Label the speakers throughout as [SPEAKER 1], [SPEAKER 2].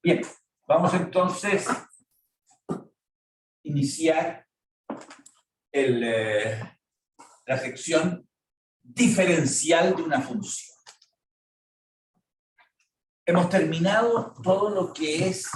[SPEAKER 1] Bien, vamos entonces a iniciar la sección diferencial de una función. Hemos terminado todo lo que es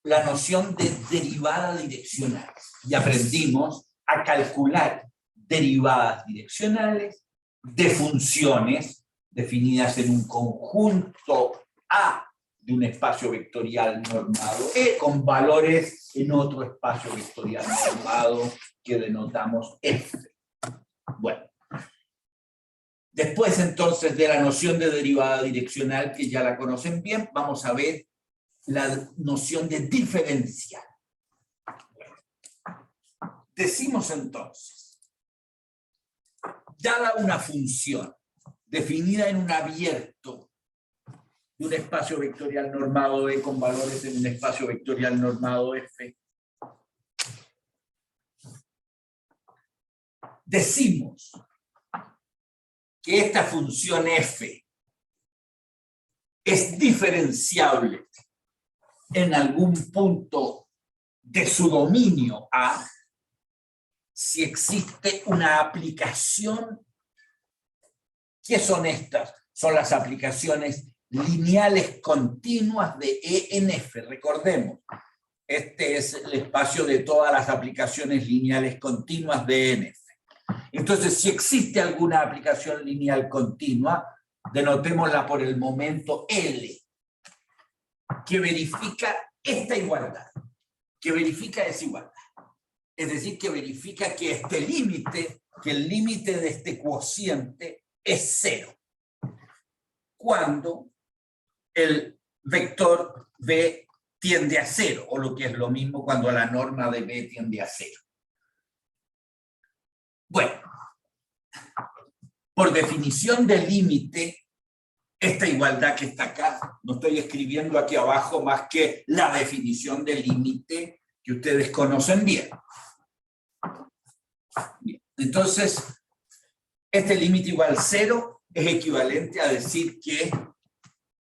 [SPEAKER 1] la noción de derivada direccional y aprendimos a calcular derivadas direccionales de funciones definidas en un conjunto A de un espacio vectorial normado E con valores en otro espacio vectorial normado que denotamos F. Bueno, después entonces de la noción de derivada direccional, que ya la conocen bien, vamos a ver la noción de diferencial. Decimos entonces, dada una función definida en un abierto de un espacio vectorial normado E con valores en un espacio vectorial normado F, decimos que esta función F es diferenciable en algún punto de su dominio A si existe una aplicación. ¿Qué son estas? Son las aplicaciones lineales continuas de E en F. Recordemos, este es el espacio de todas las aplicaciones lineales continuas de E en F. Entonces, si existe alguna aplicación lineal continua, denotémosla por el momento L, que verifica esta igualdad, que verifica esa igualdad. Es decir, que verifica que este límite, que el límite de este cociente es 0. Cuando el vector B tiende a 0, o lo que es lo mismo cuando la norma de B tiende a 0. Bueno, por definición de límite, esta igualdad que está acá, no estoy escribiendo aquí abajo más que la definición de límite que ustedes conocen bien. Bien. Entonces, este límite igual 0 es equivalente a decir que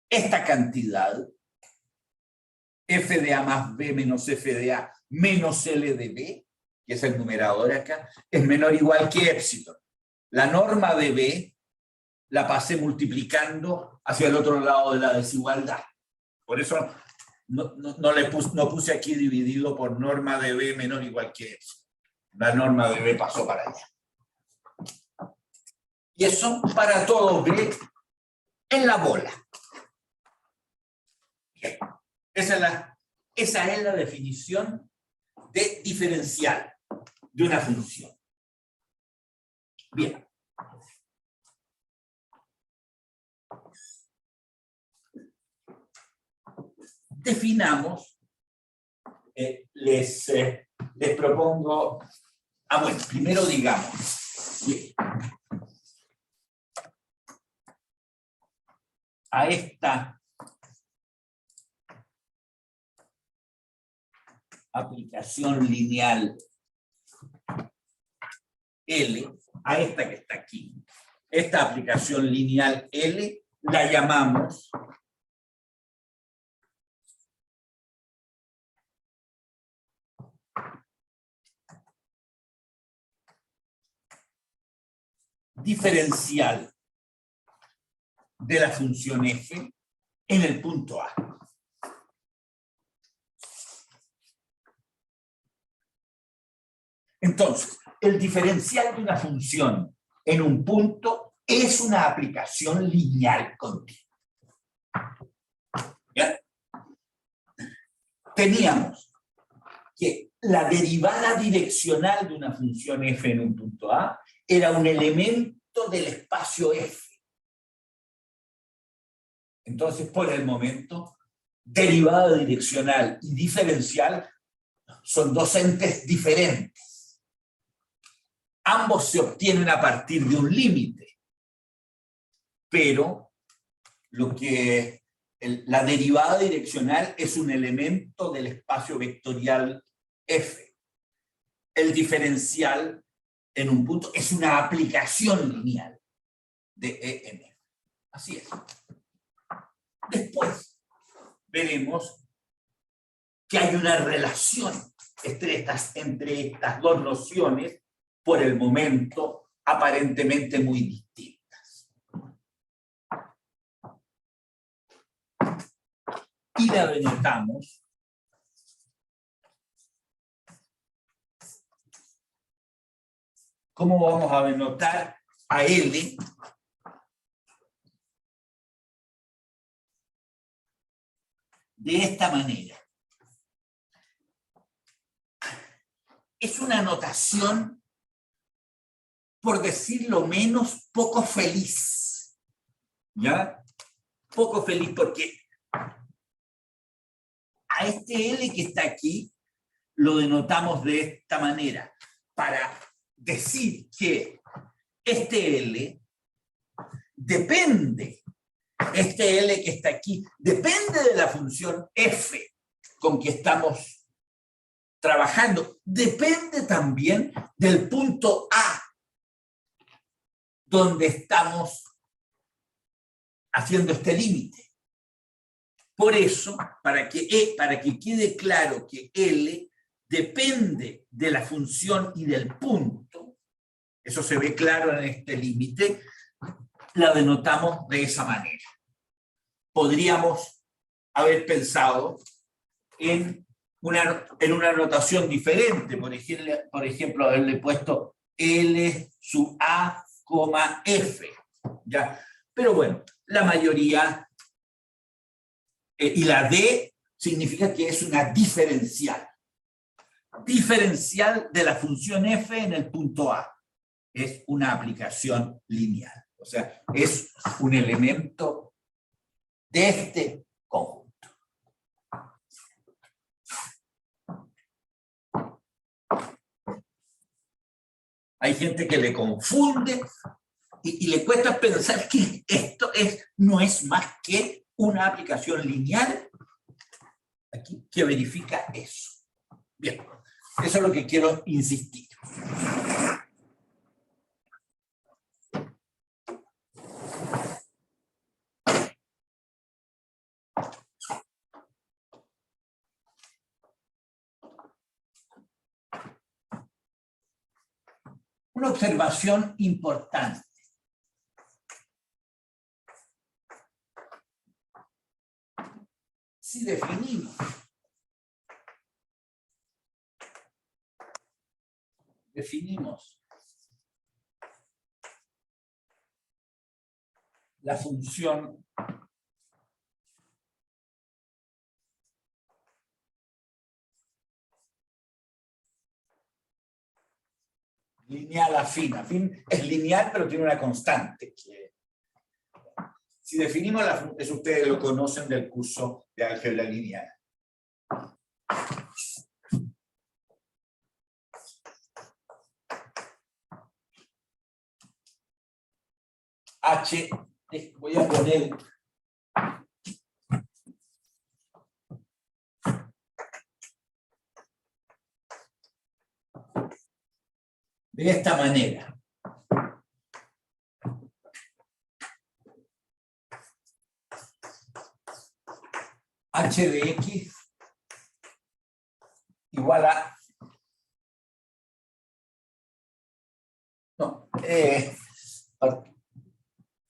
[SPEAKER 1] esta cantidad, f de a más b menos f de a menos l de b, que es el numerador acá, es menor o igual que épsilon. La norma de b la pasé multiplicando hacia el otro lado de la desigualdad. Por eso no puse aquí dividido por norma de b menor o igual que épsilon. La norma de b pasó para allá. Y eso para todo b en la bola. Bien. Esa es la definición de diferencial de una función. Bien. Definamos, les propongo, bueno, primero digamos, bien, a esta aplicación lineal L, a esta que está aquí, esta aplicación lineal L la llamamos diferencial de la función f en el punto A. Entonces, el diferencial de una función en un punto es una aplicación lineal continua. ¿Ya? Teníamos que la derivada direccional de una función f en un punto A era un elemento del espacio f. Entonces, por el momento, derivada direccional y diferencial son dos entes diferentes. Ambos se obtienen a partir de un límite, pero la derivada direccional es un elemento del espacio vectorial f. El diferencial en un punto es una aplicación lineal de E en F. Así es. Después veremos que hay una relación entre estas dos nociones, por el momento, aparentemente muy distintas. Y la denotamos ¿cómo vamos a denotar a L? De esta manera. Es una notación, por decirlo menos, poco feliz. ¿Ya? Poco feliz porque a este L que está aquí lo denotamos de esta manera, para decir que este L depende, este L que está aquí, depende de la función f con que estamos trabajando, depende también del punto A donde estamos haciendo este límite. Por eso, para que quede claro que L depende de la función y del punto, eso se ve claro en este límite, la denotamos de esa manera. Podríamos haber pensado en una notación diferente, por ejemplo, haberle puesto L sub A, F, ¿ya? Pero bueno, la mayoría, y la D significa que es una diferencial de la función f en el punto A. Es una aplicación lineal, o sea, es un elemento de este conjunto. Hay gente que le confunde y le cuesta pensar que esto no es más que una aplicación lineal aquí que verifica eso. Bien, eso es lo que quiero insistir. Una observación importante. Si definimos la función lineal afín. Afín es lineal, pero tiene una constante. Si definimos eso ustedes lo conocen del curso de álgebra lineal. H, voy a poner de esta manera. H de X igual a... No,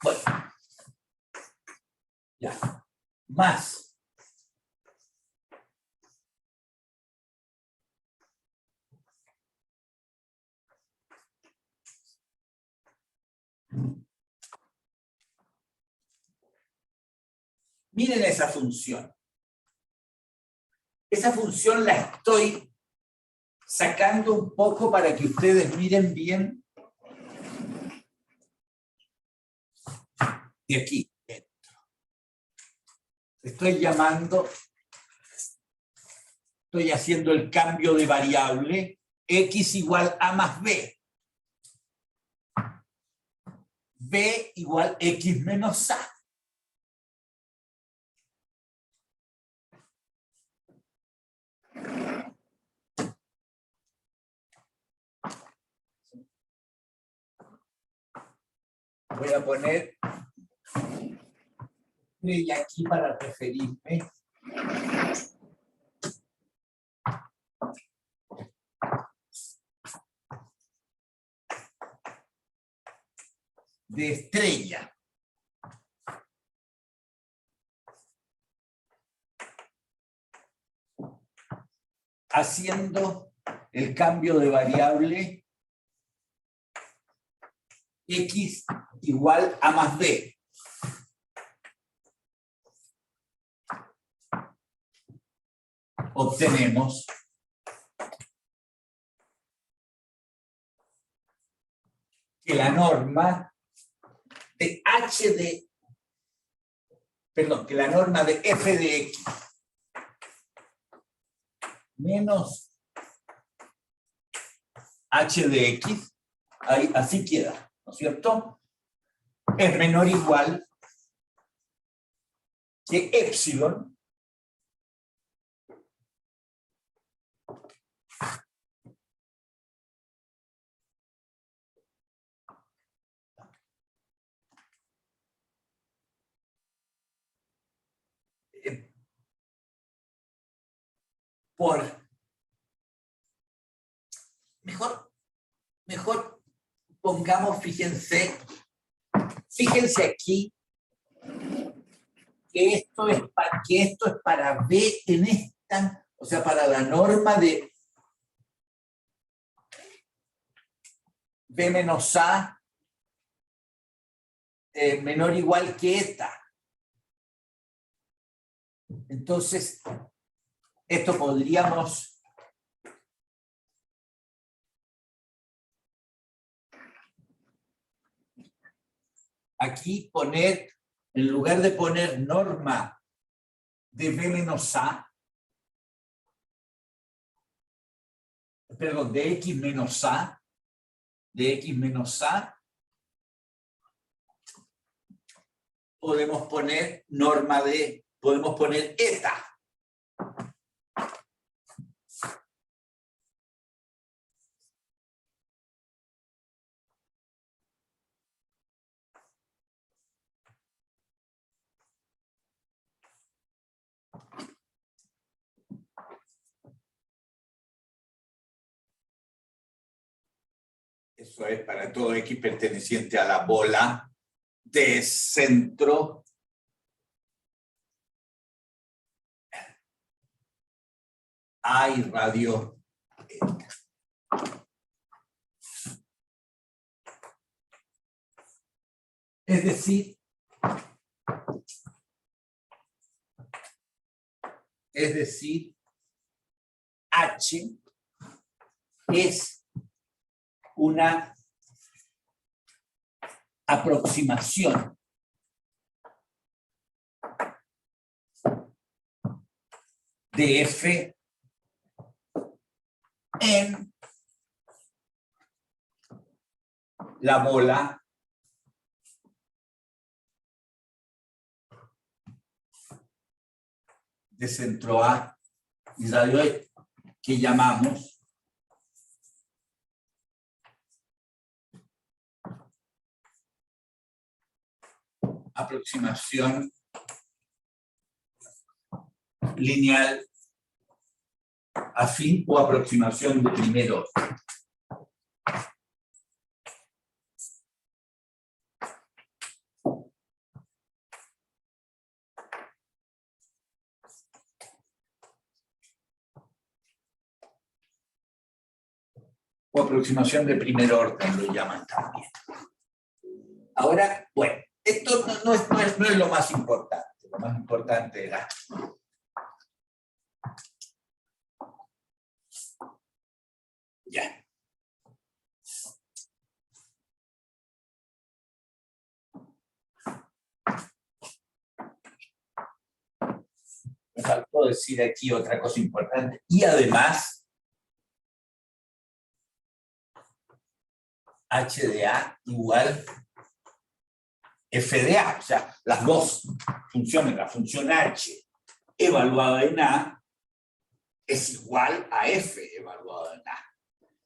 [SPEAKER 1] bueno, ya, más miren esa función. Esa función la estoy sacando un poco para que ustedes miren bien de aquí dentro. Estoy haciendo el cambio de variable x igual a más b. B igual x menos a. Voy a poner y aquí para referirme de estrella. Haciendo el cambio de variable x igual a más b. Obtenemos que la norma de h de, perdón, que la norma de f de x menos h de x, ahí, así queda, ¿no es cierto? Es menor o igual que epsilon por, mejor pongamos, fíjense aquí, que esto es para B en esta, o sea, para la norma de B menos A menor o igual que eta. Entonces, esto podríamos aquí poner, en lugar de poner norma de B menos A, perdón, de X menos A, podemos poner norma de, podemos poner eta. Eso es para todo X perteneciente a la bola de centro A y radio eta. Es decir, H es una aproximación de F en la bola de centro A y radio E, que llamamos aproximación lineal afín o aproximación de primer orden. O aproximación de primer orden lo llaman también. Ahora, bueno, esto no es lo más importante. Lo más importante era ya. Me faltó decir aquí otra cosa importante. Y además, H de A igual F de A. O sea, las dos funciones, la función H evaluada en A es igual a F evaluada en A.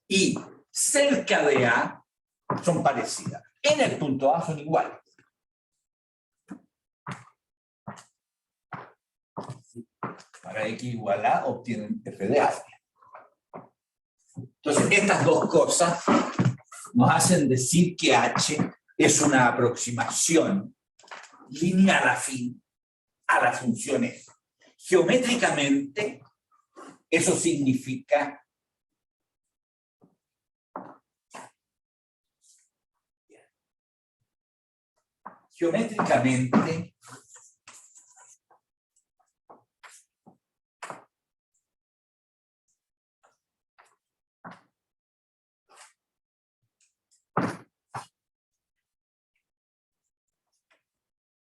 [SPEAKER 1] Y cerca de A son parecidas. En el punto A son iguales. Para X igual a obtienen F de A. Entonces, estas dos cosas nos hacen decir que H es una aproximación lineal afín a las funciones. Geométricamente, eso significa geométricamente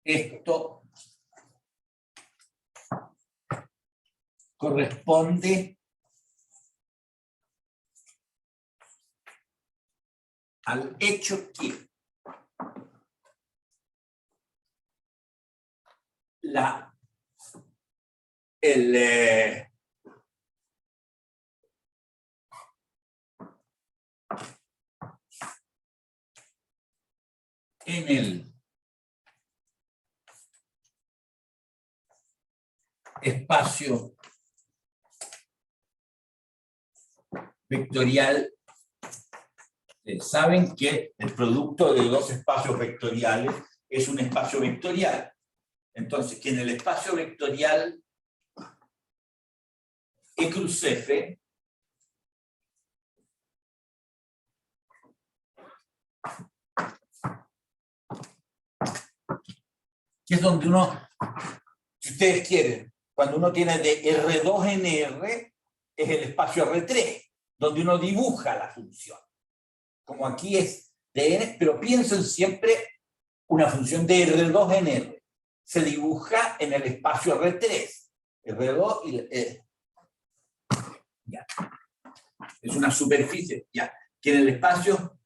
[SPEAKER 1] esto corresponde al hecho que en el espacio vectorial, saben que el producto de dos espacios vectoriales es un espacio vectorial. Entonces, que en el espacio vectorial E cruz F que es donde uno, si ustedes quieren, cuando uno tiene de R2 en R, es el espacio R3, donde uno dibuja la función. Como aquí es de N, pero piensen siempre una función de R2 en R. Se dibuja en el espacio R3. R2 y ya. Es una superficie, ya. Que en el espacio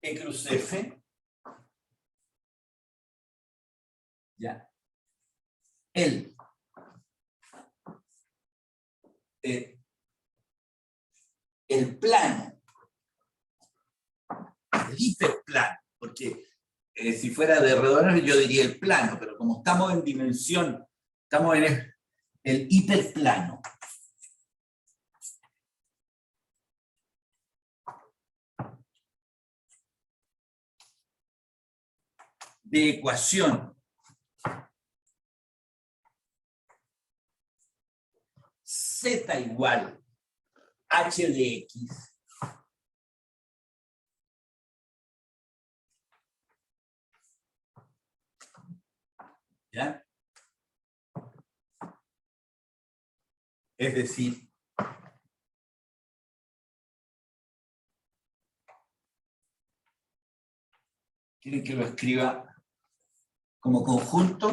[SPEAKER 1] E cruz F, ya. El plano, el hiperplano, porque si fuera de redondear yo diría el plano, pero como estamos en dimensión, estamos en el hiperplano. De ecuación z igual h de x ¿ya? Es decir, ¿quieren que lo escriba como conjunto?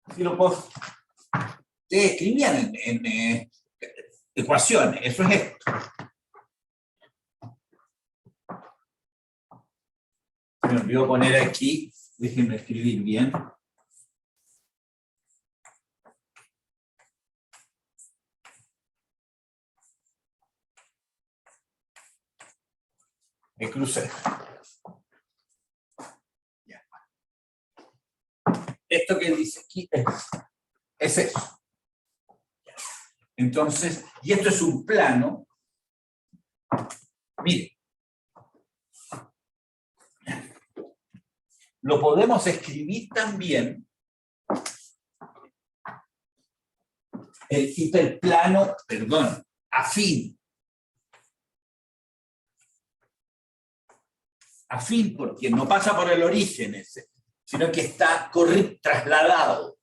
[SPEAKER 1] Así lo puedo. Ustedes escribían en ecuaciones, eso es esto. Me olvidó poner aquí, déjenme escribir bien. E cruz F. Ya. Esto que dice aquí es eso. Entonces, y esto es un plano. Mire. Lo podemos escribir también el hiperplano, perdón, afín. Afín porque no pasa por el origen ese, sino que está trasladado.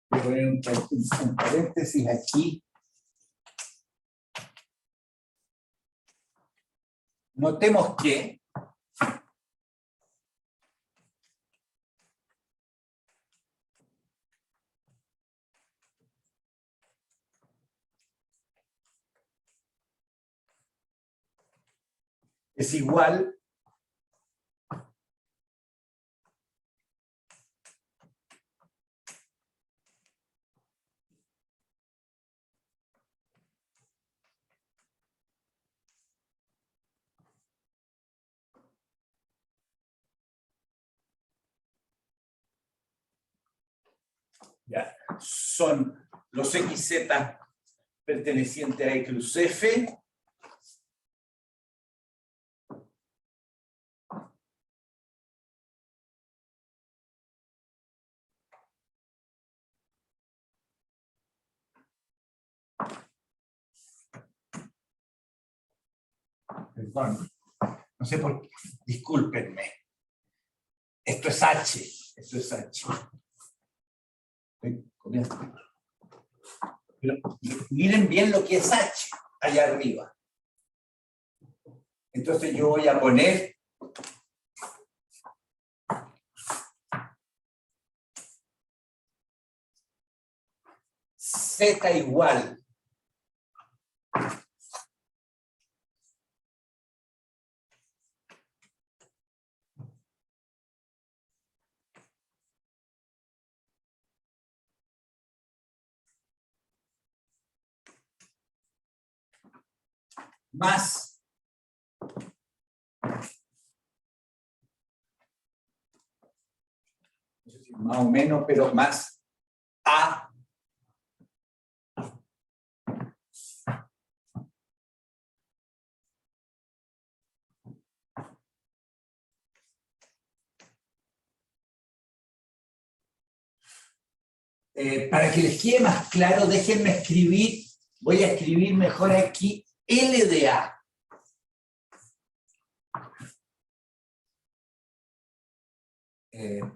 [SPEAKER 1] Voy a poner un paréntesis aquí. notemos que es igual ya, son los XZ pertenecientes a E cruz F, perdón, no sé por qué, discúlpenme, esto es H, esto es H. Estoy comiendo. Pero miren bien lo que es H, allá arriba. Entonces yo voy a poner Z igual más no sé si más o menos, pero más A para que les quede más claro, déjenme escribir, voy a escribir mejor aquí L de A.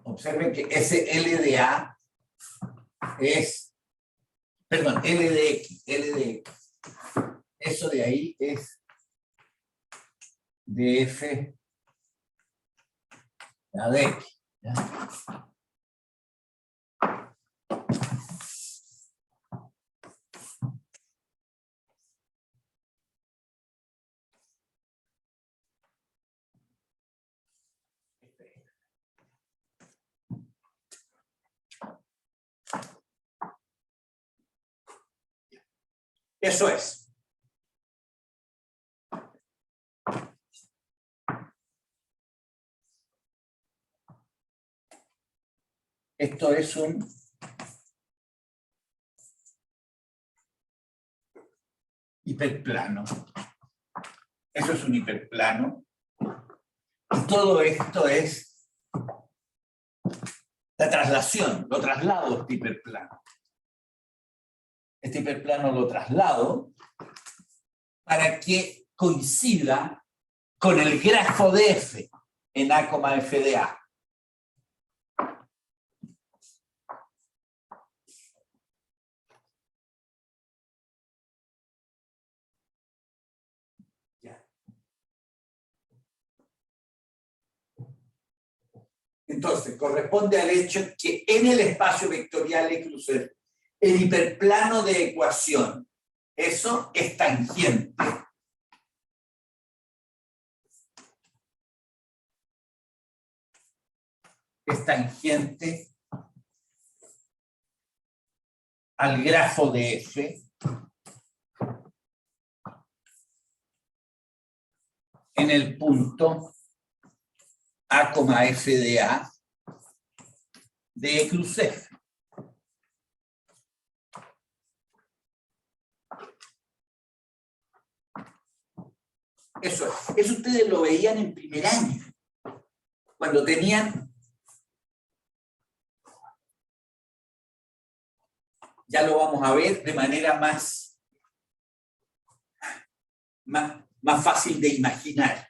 [SPEAKER 1] Observen que ese L de A es, perdón, L de X, eso de ahí es de F a de X. ¿Ya? Eso es. Esto es un hiperplano. Eso es un hiperplano. Y todo esto es la traslación, lo traslado a este hiperplano. Este hiperplano lo traslado para que coincida con el grafo de F en A, F de A. Entonces, corresponde al hecho que en el espacio vectorial E cruz F, el hiperplano de ecuación, eso es tangente. Es tangente al grafo de F en el punto A, F de A de E cruz F. Eso ustedes lo veían en primer año, cuando tenían, ya lo vamos a ver de manera más fácil de imaginar.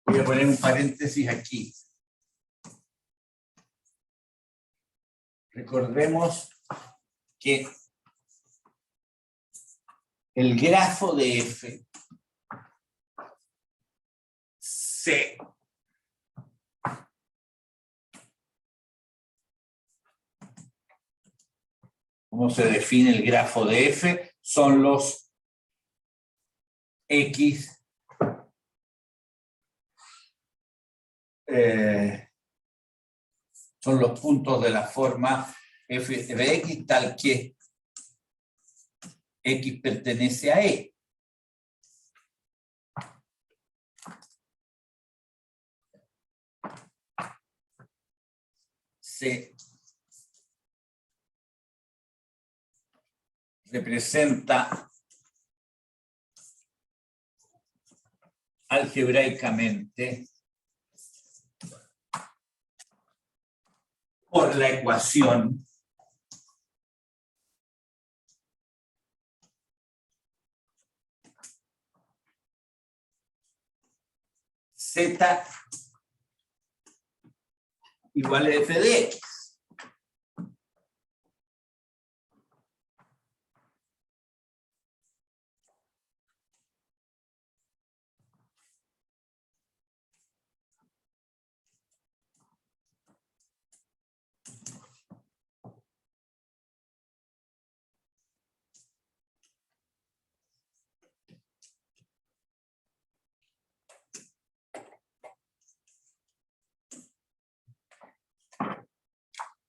[SPEAKER 1] Voy a poner un paréntesis aquí. Recordemos que el grafo de F ¿cómo se define el grafo de F? Son los X son los puntos de la forma f de x tal que x pertenece a E. Se representa algebraicamente por la ecuación z igual a f de x.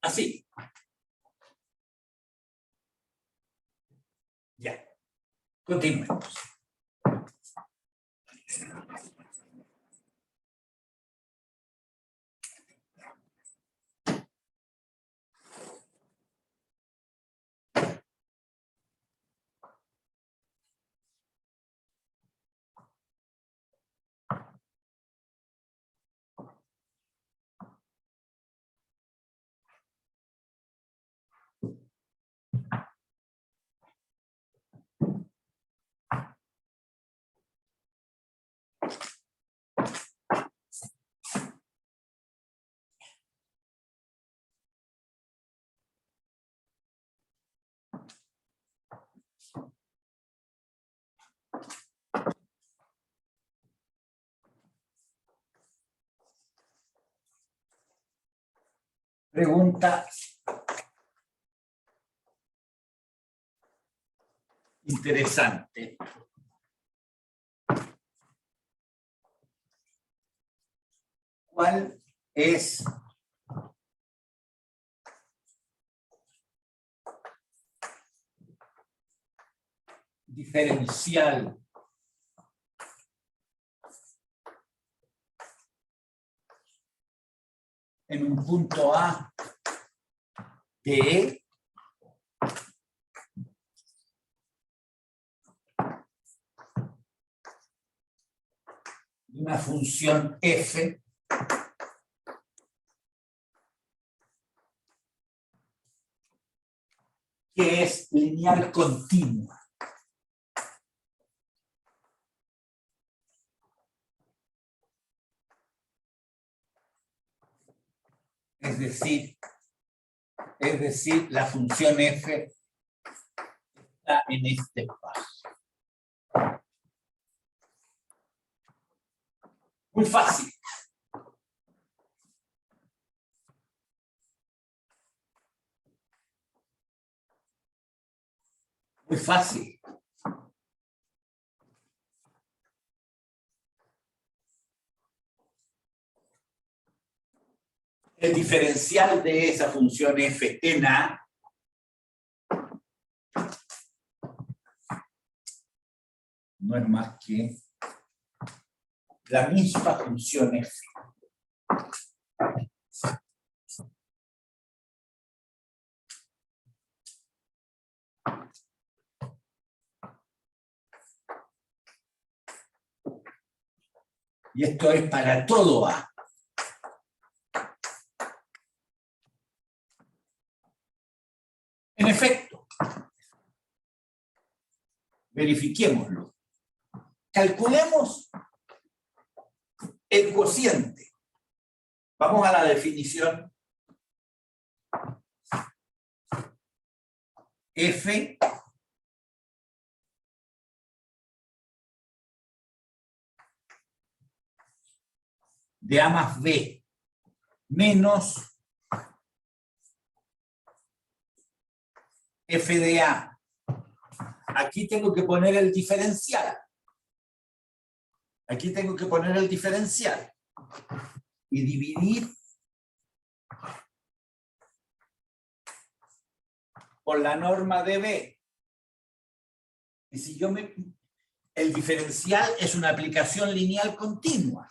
[SPEAKER 1] Así. Ya. Continuemos. Pregunta interesante. ¿Cuál es diferencial en un punto A de E de una función f que es lineal continua? Es decir, la función f está en este espacio. Muy fácil. Muy fácil. El diferencial de esa función f en A no es más que la misma función f. Y esto es para todo A. En efecto, verifiquémoslo. Calculemos el cociente. Vamos a la definición. F de A más B menos F de A. Aquí tengo que poner el diferencial. Aquí tengo que poner el diferencial. Y dividir por la norma de B. Y si yo el diferencial es una aplicación lineal continua.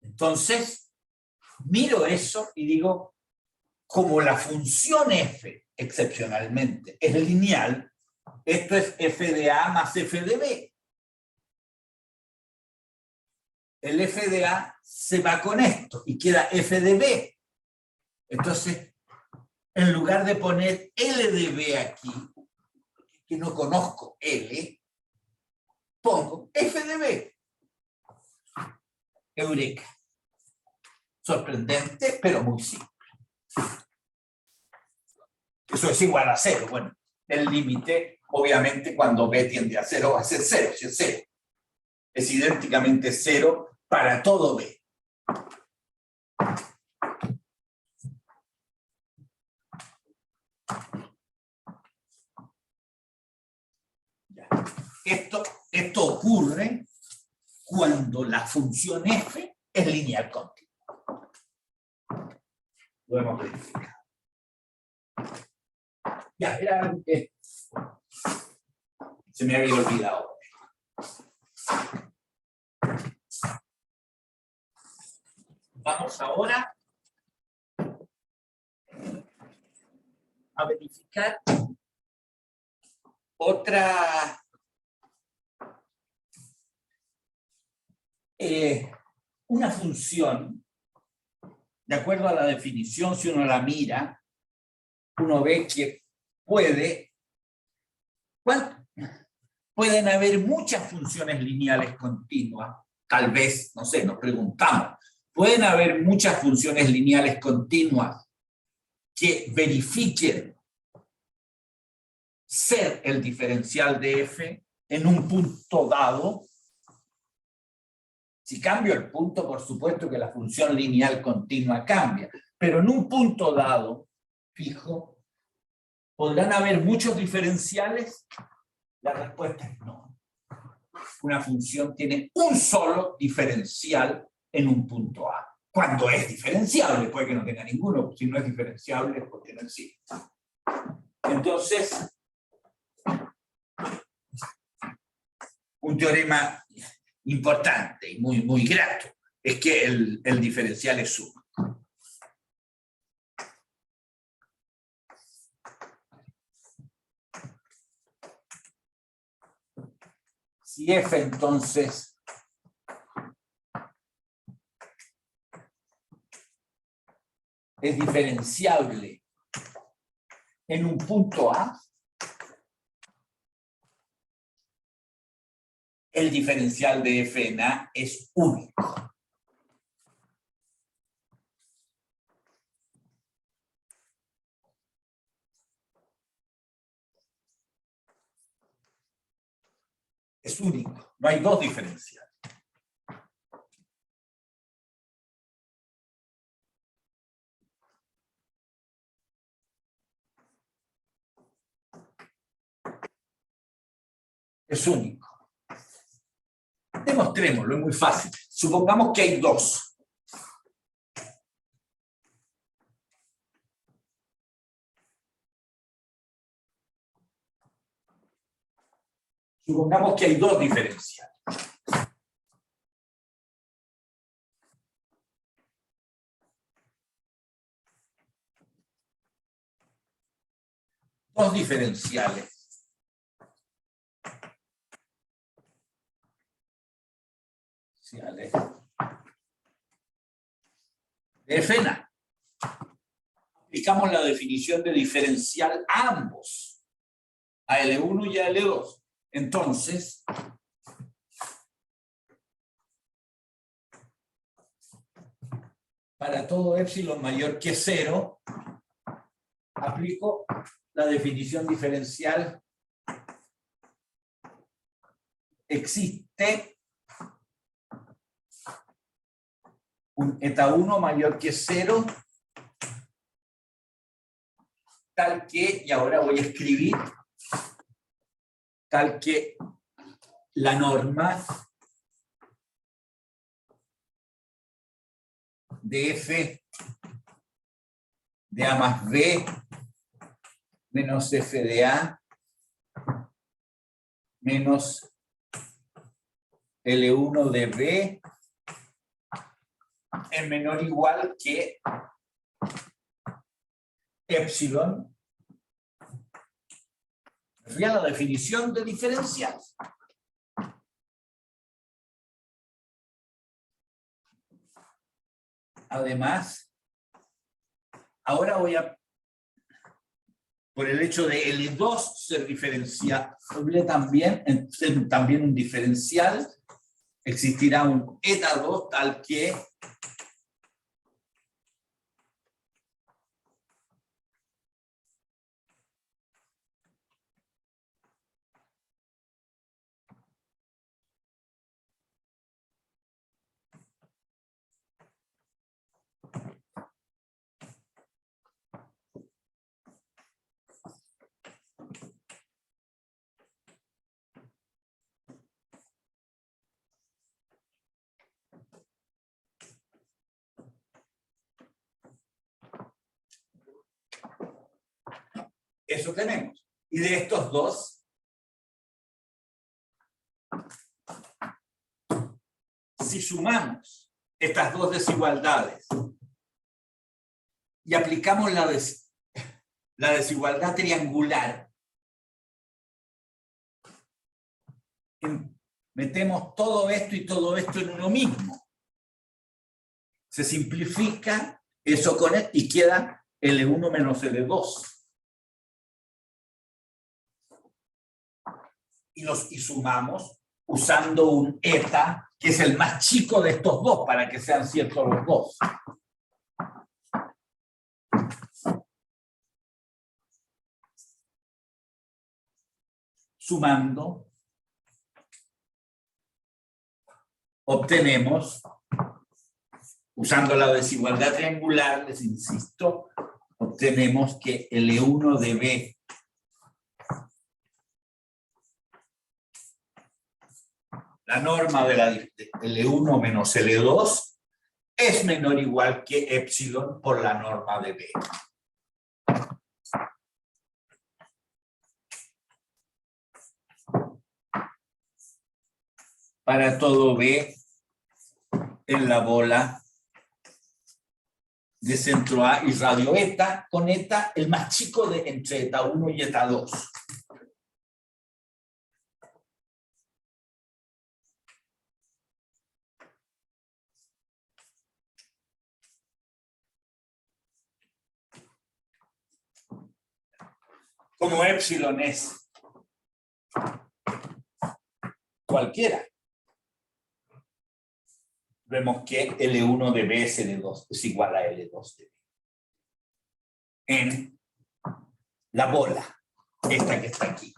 [SPEAKER 1] Entonces, miro eso y digo, como la función f, excepcionalmente, es lineal, esto es f de A más f de B. El f de A se va con esto y queda f de B. Entonces, en lugar de poner L de B aquí, que no conozco L, pongo F de B. Eureka. Sorprendente, pero muy simple. Eso es igual a 0. Bueno, el límite, obviamente, cuando B tiende a 0, va a ser 0, si es 0. Es idénticamente 0 para todo B. Ya. Esto ocurre cuando la función f es lineal continua. Lo hemos verificado. Ya, era algo que se me había olvidado. Vamos ahora a verificar una función, de acuerdo a la definición, si uno la mira, uno ve que pueden haber muchas funciones lineales continuas, tal vez, no sé, nos preguntamos, pueden haber muchas funciones lineales continuas que verifiquen ser el diferencial de f en un punto dado. Si cambio el punto, por supuesto que la función lineal continua cambia, pero en un punto dado, fijo, ¿podrán haber muchos diferenciales? La respuesta es no. Una función tiene un solo diferencial en un punto A. Cuando es diferenciable, puede que no tenga ninguno. Si no es diferenciable, es porque no existe. Entonces, un teorema importante y muy grato es que el diferencial es 1. Si f entonces es diferenciable en un punto A, el diferencial de f en A es único. Es único, no hay dos diferenciales. Es único. Demostrémoslo, es muy fácil. Supongamos que hay dos. Supongamos que hay dos diferenciales. Dos diferenciales. De f en A. Aplicamos la definición de diferencial a ambos, a L1 y a L2. Entonces, para todo épsilon mayor que 0, aplico la definición diferencial. Existe un eta 1 mayor que 0, tal que, y ahora voy a escribir, tal que la norma de f de A más B menos f de A menos L1 de B es menor o igual que epsilon. Me fui a la definición de diferencial. Además, ahora voy a, por el hecho de L2 ser diferenciable también, ser también un diferencial, existirá un eta 2 tal que eso tenemos. Y de estos dos, si sumamos estas dos desigualdades y aplicamos la desigualdad triangular, metemos todo esto y todo esto en uno mismo. Se simplifica eso con esto y queda L1 menos L2. Y sumamos usando un eta, que es el más chico de estos dos, para que sean ciertos los dos. Sumando, obtenemos, usando la desigualdad triangular, les insisto, obtenemos que L1 de B la norma de la L1 menos L2 es menor o igual que epsilon por la norma de B. Para todo B en la bola de centro A y radio eta, con eta el más chico de entre eta 1 y eta 2. Como epsilon es cualquiera, vemos que L1 de B es L2, es igual a L2 de B. En la bola, esta que está aquí.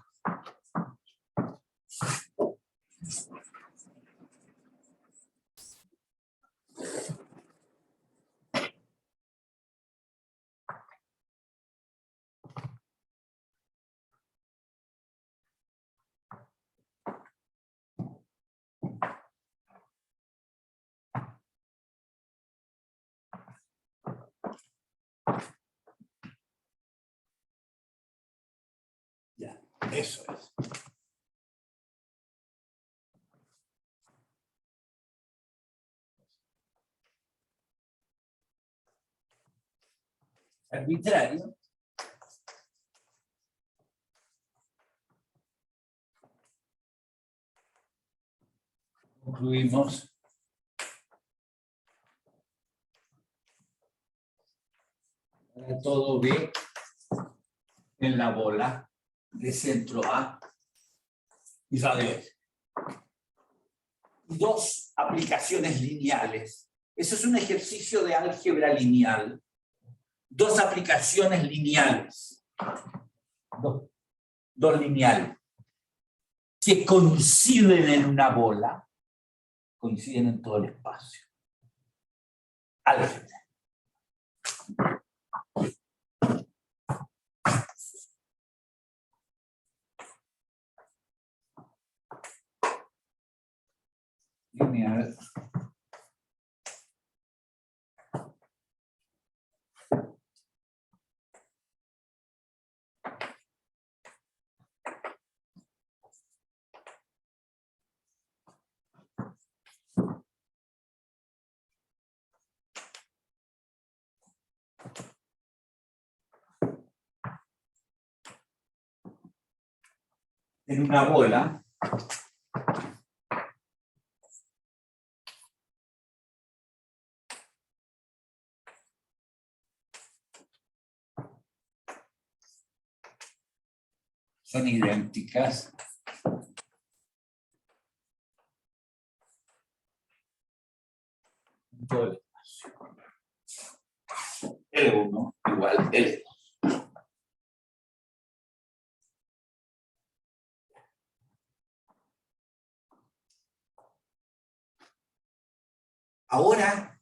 [SPEAKER 1] Ya, eso es. Arbitrario. Concluimos todo B en la bola de centro A y radio S. Dos aplicaciones lineales Eso es un ejercicio de álgebra lineal. Dos aplicaciones lineales. Dos lineales. Que coinciden en una bola, coinciden en todo el espacio. Álgebra. Lineal. En una bola son idénticas en todo el espacio. L1 igual L2. Ahora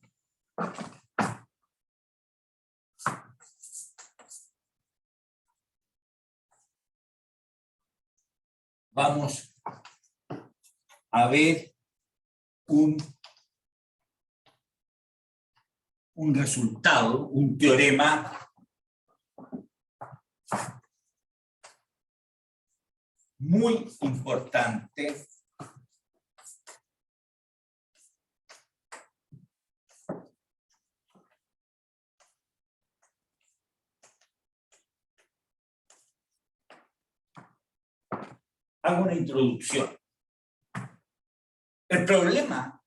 [SPEAKER 1] vamos a ver un resultado, un teorema muy importante hago una introducción. El problema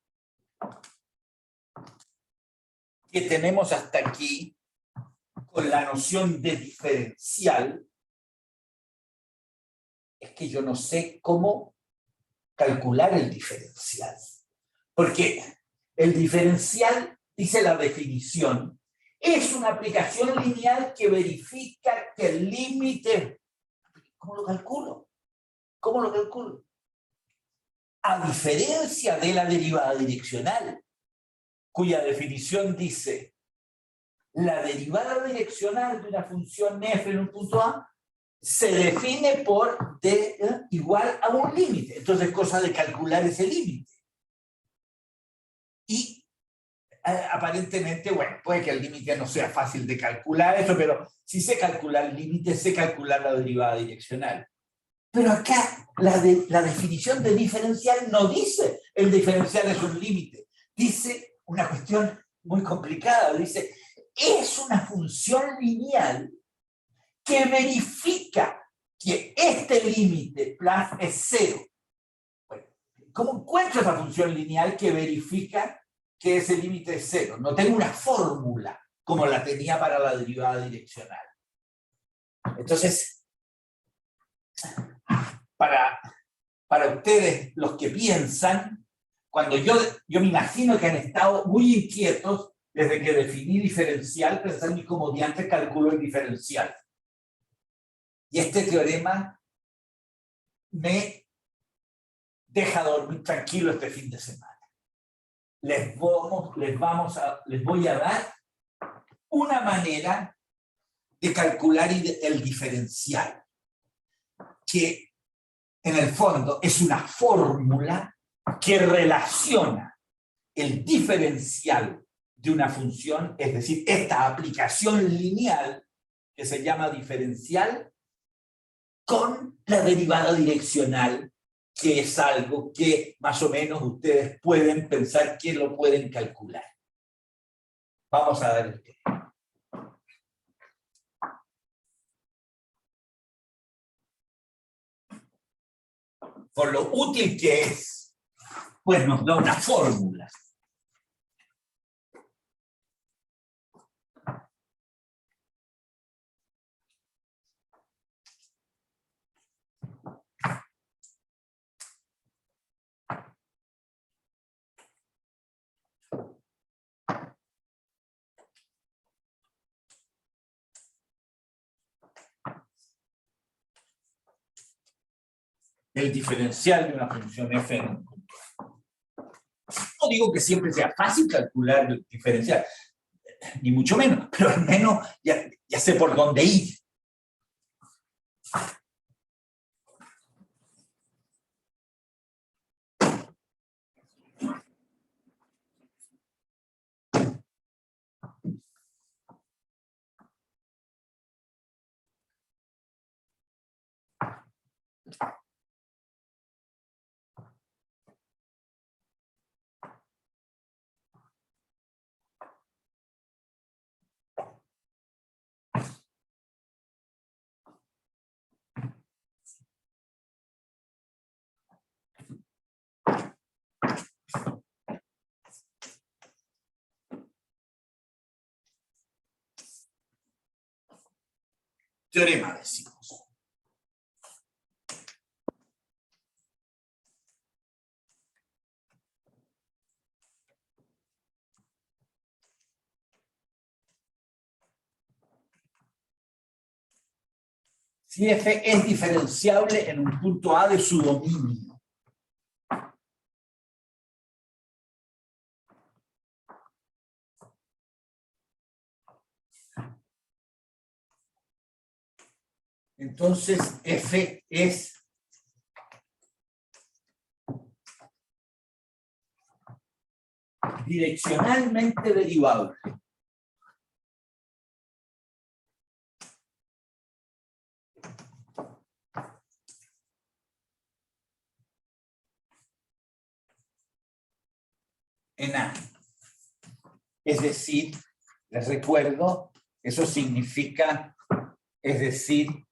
[SPEAKER 1] que tenemos hasta aquí con la noción de diferencial es que yo no sé cómo calcular el diferencial. Porque el diferencial, dice la definición, es una aplicación lineal que verifica que el límite... ¿Cómo lo calculo? ¿Cómo lo calculo? A diferencia de la derivada direccional, cuya definición dice la derivada direccional de una función f en un punto A se define por d igual a un límite. Entonces es cosa de calcular ese límite. Y aparentemente, bueno, puede que el límite no sea fácil de calcular eso, pero si sé calcular el límite, sé calcular la derivada direccional. Pero acá la definición de diferencial no dice el diferencial es un límite. Dice una cuestión muy complicada. Dice, es una función lineal que verifica que este límite plus es cero. Bueno, ¿cómo encuentro esa función lineal que verifica que ese límite es cero? No tengo una fórmula como la tenía para la derivada direccional. Entonces, para ustedes, los que piensan, cuando yo me imagino que han estado muy inquietos desde que definí diferencial, pensando en cómo diantres calculo el diferencial. Y este teorema me deja dormir tranquilo este fin de semana. Les voy a dar una manera de calcular el diferencial, que en el fondo es una fórmula que relaciona el diferencial de una función, es decir, esta aplicación lineal que se llama diferencial, con la derivada direccional, que es algo que más o menos ustedes pueden pensar que lo pueden calcular. Vamos a ver. Por lo útil que es, pues nos da una fórmula. el diferencial de una función f en un punto A. No digo que siempre sea fácil calcular el diferencial, ni mucho menos, pero al menos ya sé por dónde ir. Teorema decimos. Si f es diferenciable en un punto A de su dominio. Entonces f es direccionalmente derivable. En A. Es decir, les recuerdo, eso significa, es decir,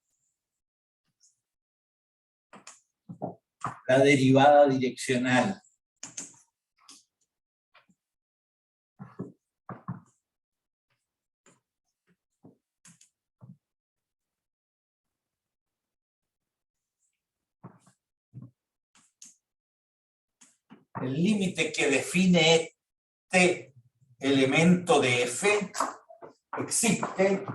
[SPEAKER 1] la derivada direccional. El límite que define este elemento de f existe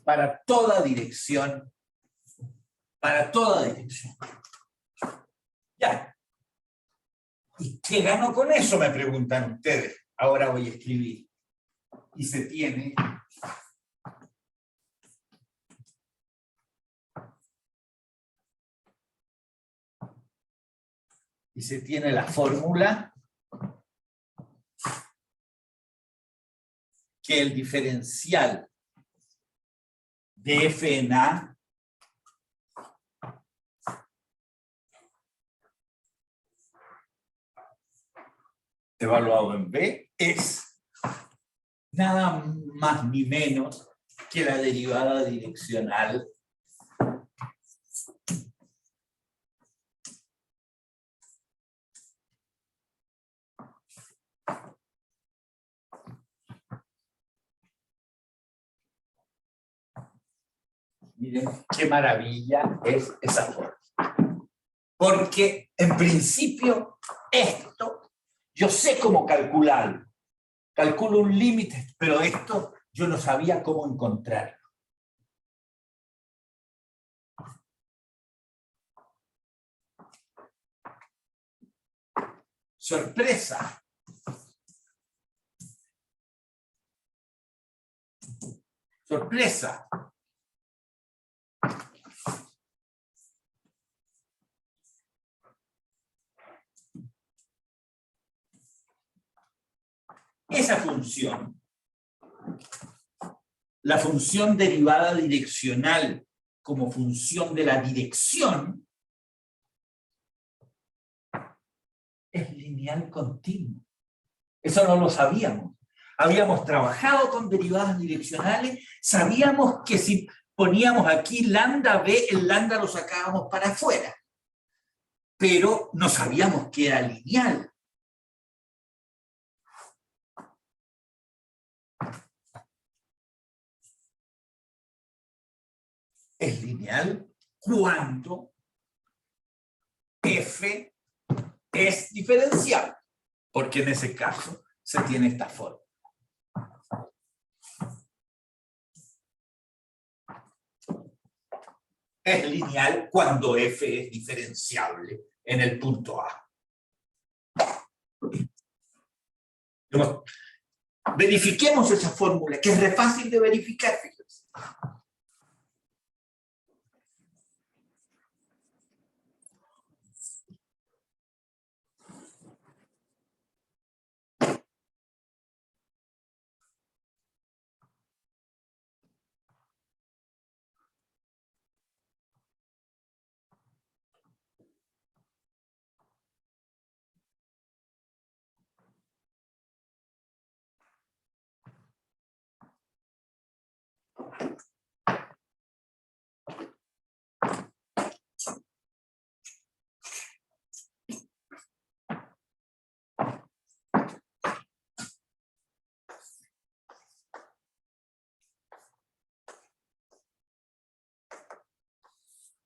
[SPEAKER 1] para toda dirección. Para toda dirección. Ya. ¿Y qué gano con eso? Me preguntan ustedes. Ahora voy a escribir. Y se tiene la fórmula que el diferencial de f en A evaluado en B es nada más ni menos que la derivada direccional Miren qué maravilla es esa forma. Porque en principio esto, yo sé cómo calcularlo. Calculo un límite, pero esto yo no sabía cómo encontrarlo. Sorpresa. Sorpresa. Esa función, la función derivada direccional como función de la dirección, es lineal continuo. Eso no lo sabíamos. Habíamos trabajado con derivadas direccionales, sabíamos que si poníamos aquí lambda b, el lambda lo sacábamos para afuera. Pero no sabíamos que era lineal. Es lineal cuando f es diferenciable, porque en ese caso se tiene esta forma. es lineal cuando f es diferenciable en el punto A. Verifiquemos esa fórmula, que es re fácil de verificar, fíjense.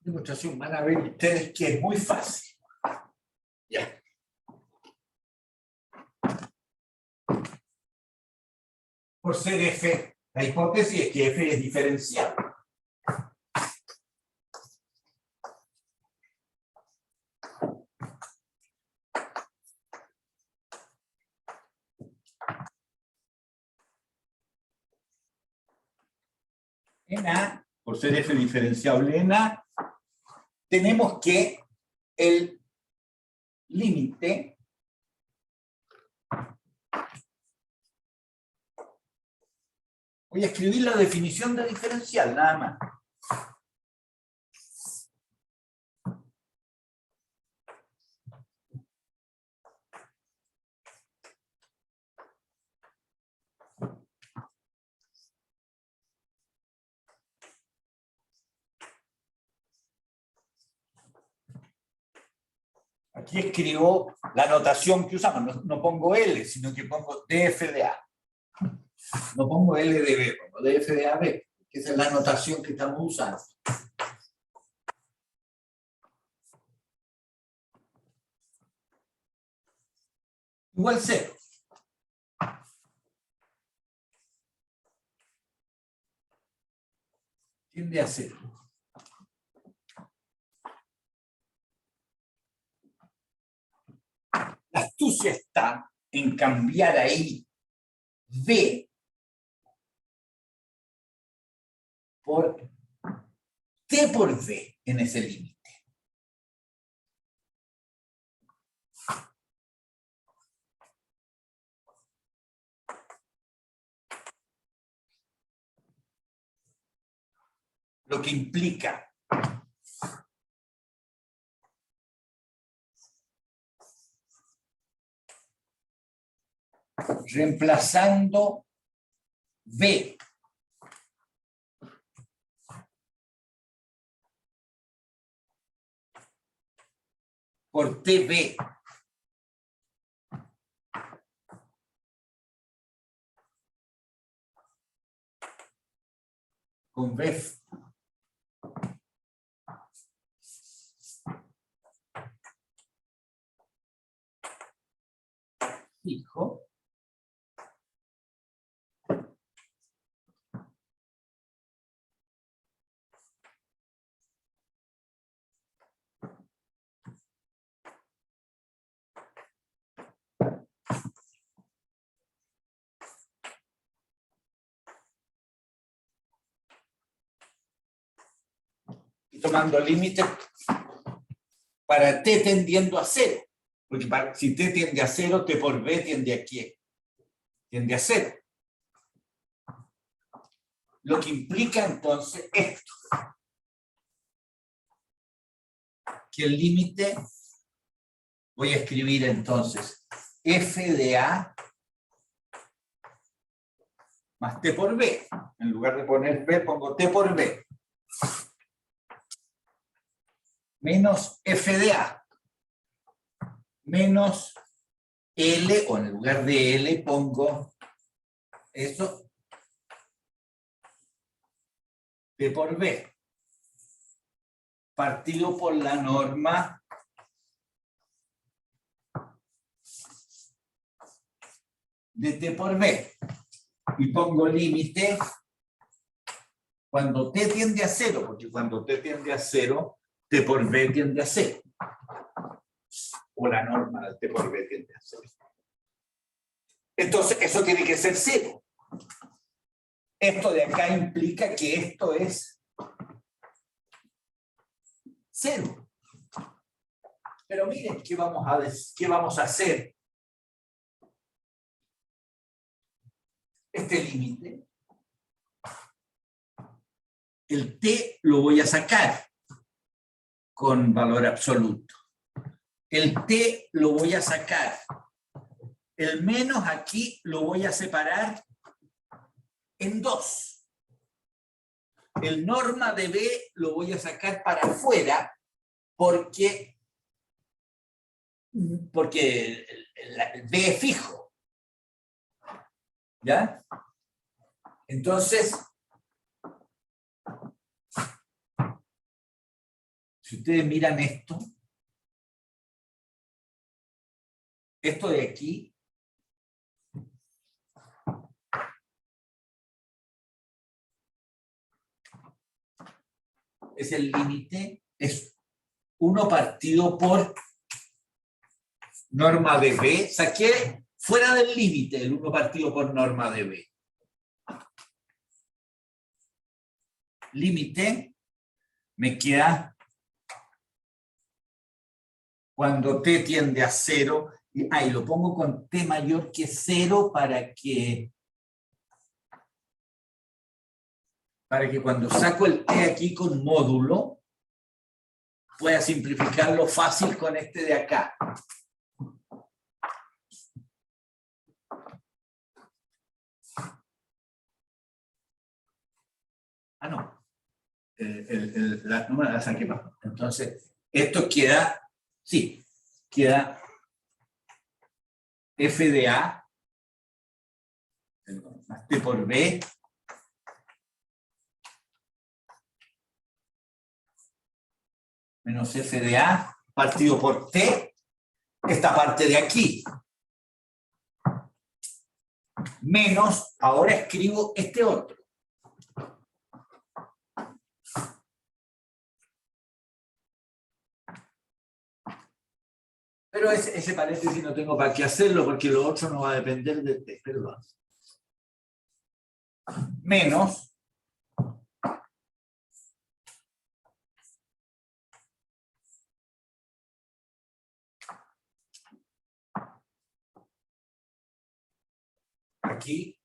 [SPEAKER 1] Demostración, van a ver ustedes que es muy fácil. Ya. Por ser f, la hipótesis es que f es diferenciable. En A, por ser f diferenciable en A, tenemos que el límite voy a escribir la definición de diferencial, nada más. Aquí escribo la notación que usamos, no pongo L, sino que pongo df de A. No pongo L de B, pongo df de AB, que esa es la notación que estamos usando. Igual 0. Tiende a 0. La astucia está en cambiar ahí B por T por B en ese límite. Lo que implica reemplazando B por TB con B fijo y tomando límite para T tendiendo a 0. Porque si T tiende a 0, T por B tiende a ¿qué? Tiende a 0. Lo que implica entonces esto. Que el límite, voy a escribir entonces f de A más T por B. En lugar de poner B, pongo T por B. Menos f de A. Menos L, o en lugar de L pongo eso, T por B. Partido por la norma de T por B. Y pongo límite Cuando t tiende a 0, porque cuando t tiende a 0, t por b tiende a 0. O la norma de t por b tiende a 0. Entonces, eso tiene que ser 0. Esto de acá implica que esto es 0. Pero miren, ¿qué vamos a hacer? Este límite, el t lo voy a sacar con valor absoluto. El t lo voy a sacar. El menos aquí lo voy a separar en 2. El norma de b lo voy a sacar para afuera porque el b es fijo. ¿Ya? Entonces, si ustedes miran esto de aquí, es el límite, es 1 partido por norma de b. Saqué fuera del límite el 1 partido por norma de b. Límite me queda cuando t tiende a 0, y lo pongo con t mayor que 0 para que cuando saco el t aquí con módulo, pueda simplificarlo fácil con este de acá. No. La número la saqué más. Entonces, esto queda, sí, queda f de a más t por b menos f de a partido por t, esta parte de aquí, menos, ahora escribo este otro. Pero ese paréntesis no tengo para qué hacerlo porque lo otro no va a depender de t, perdón. Menos aquí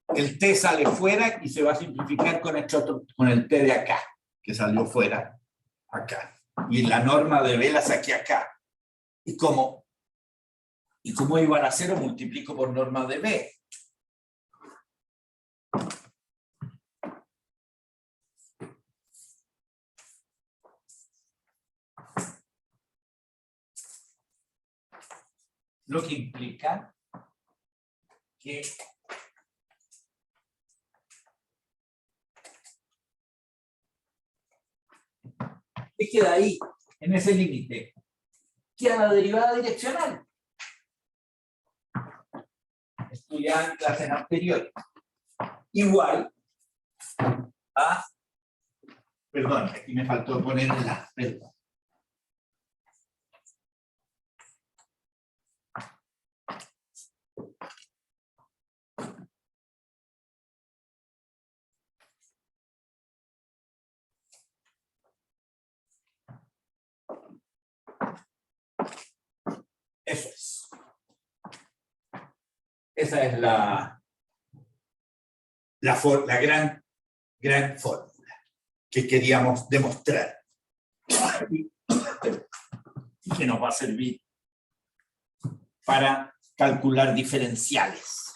[SPEAKER 1] el t sale fuera y se va a simplificar con este otro, con el t de acá, que salió fuera acá. Y la norma de b la saqué acá. Y como igual a 0, multiplico por norma de b. Lo que implica que ¿qué queda ahí, en ese límite? Queda la derivada direccional. Estudiada en clases anteriores. Igual a, perdón, aquí me faltó poner la, perdón. Eso es. Esa es la gran fórmula que queríamos demostrar. Y que nos va a servir para calcular diferenciales.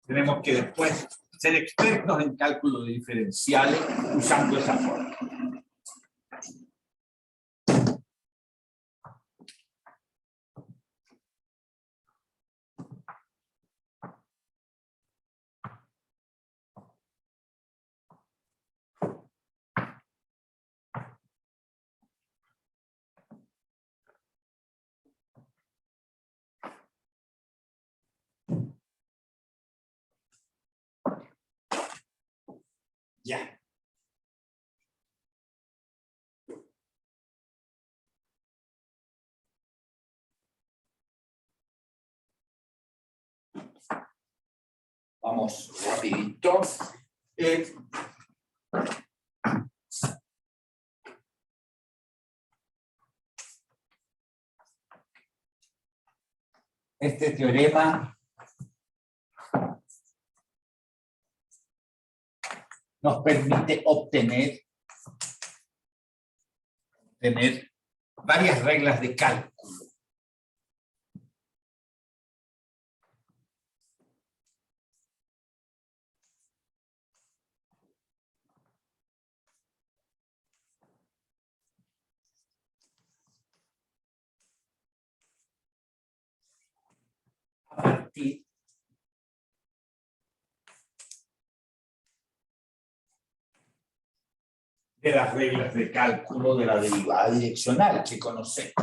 [SPEAKER 1] Tenemos que después ser expertos en cálculo de diferenciales usando esa fórmula. Ya. Vamos rapidito. Este teorema nos permite obtener varias reglas de cálculo. A partir de las reglas de cálculo de la derivada direccional que conocemos.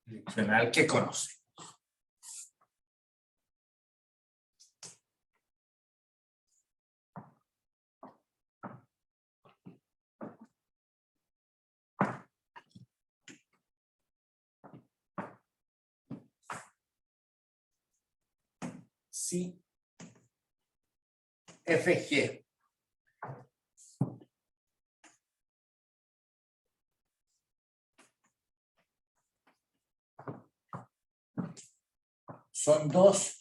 [SPEAKER 1] Direccional que conocemos. Si FG son dos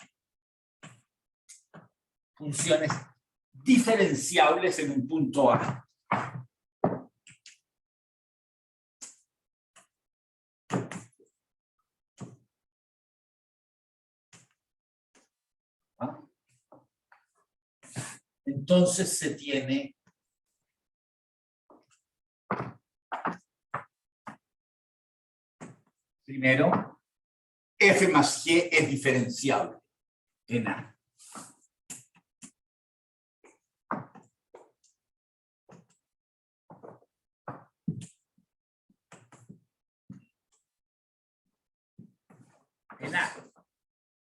[SPEAKER 1] funciones diferenciables en un punto A. Entonces se tiene primero, F más G es diferenciable en A.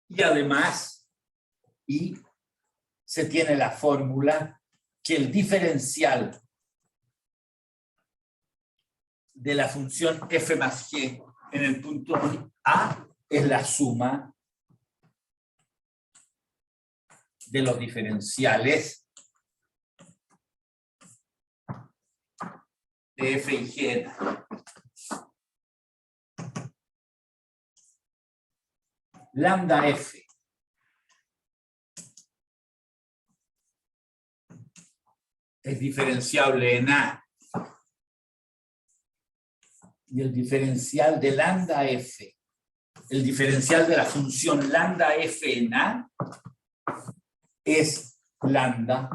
[SPEAKER 1] Y además, se tiene la fórmula que el diferencial de la función f más g en el punto A es la suma de los diferenciales de f y g. Lambda f es diferenciable en A y el diferencial de lambda f, el diferencial de la función lambda f en A es lambda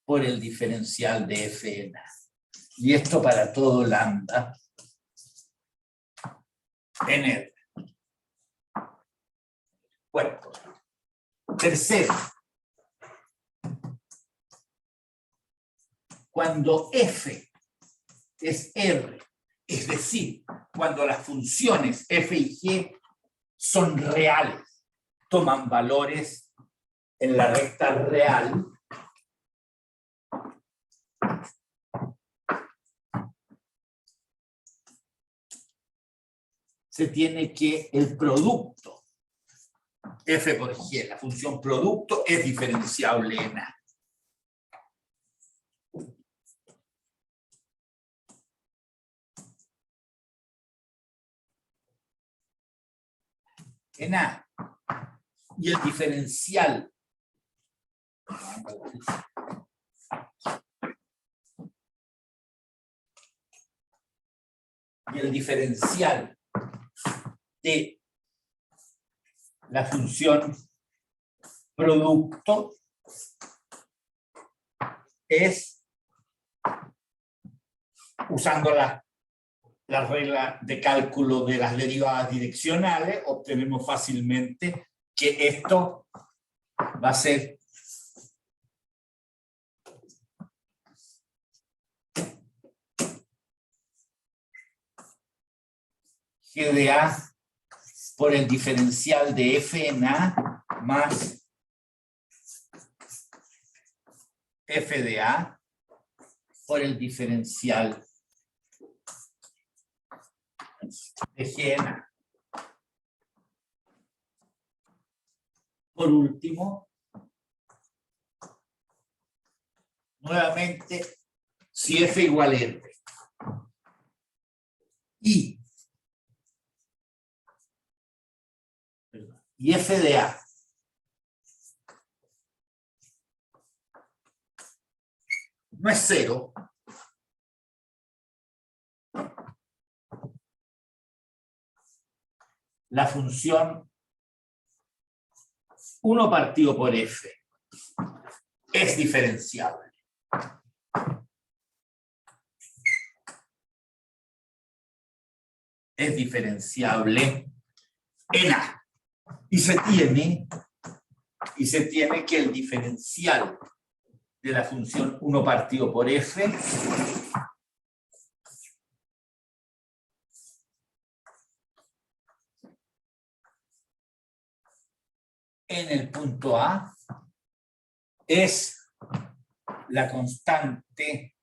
[SPEAKER 1] por el diferencial de f en A. Y esto para todo lambda en R. Bueno, tercero, cuando f es R, es decir, cuando las funciones f y g son reales, toman valores en la recta real, se tiene que el producto f por g, la función producto, es diferenciable en A. En A. Y el diferencial de la función producto es, usando la regla de cálculo de las derivadas direccionales, obtenemos fácilmente que esto va a ser G de A por el diferencial de F en A más F de A por el diferencial de G en A. Por último, nuevamente, si F igual a R y F de A no es cero, la función 1 partido por F es diferenciable. Es diferenciable en A. Y se tiene que el diferencial de la función 1 partido por F en el punto A es la constante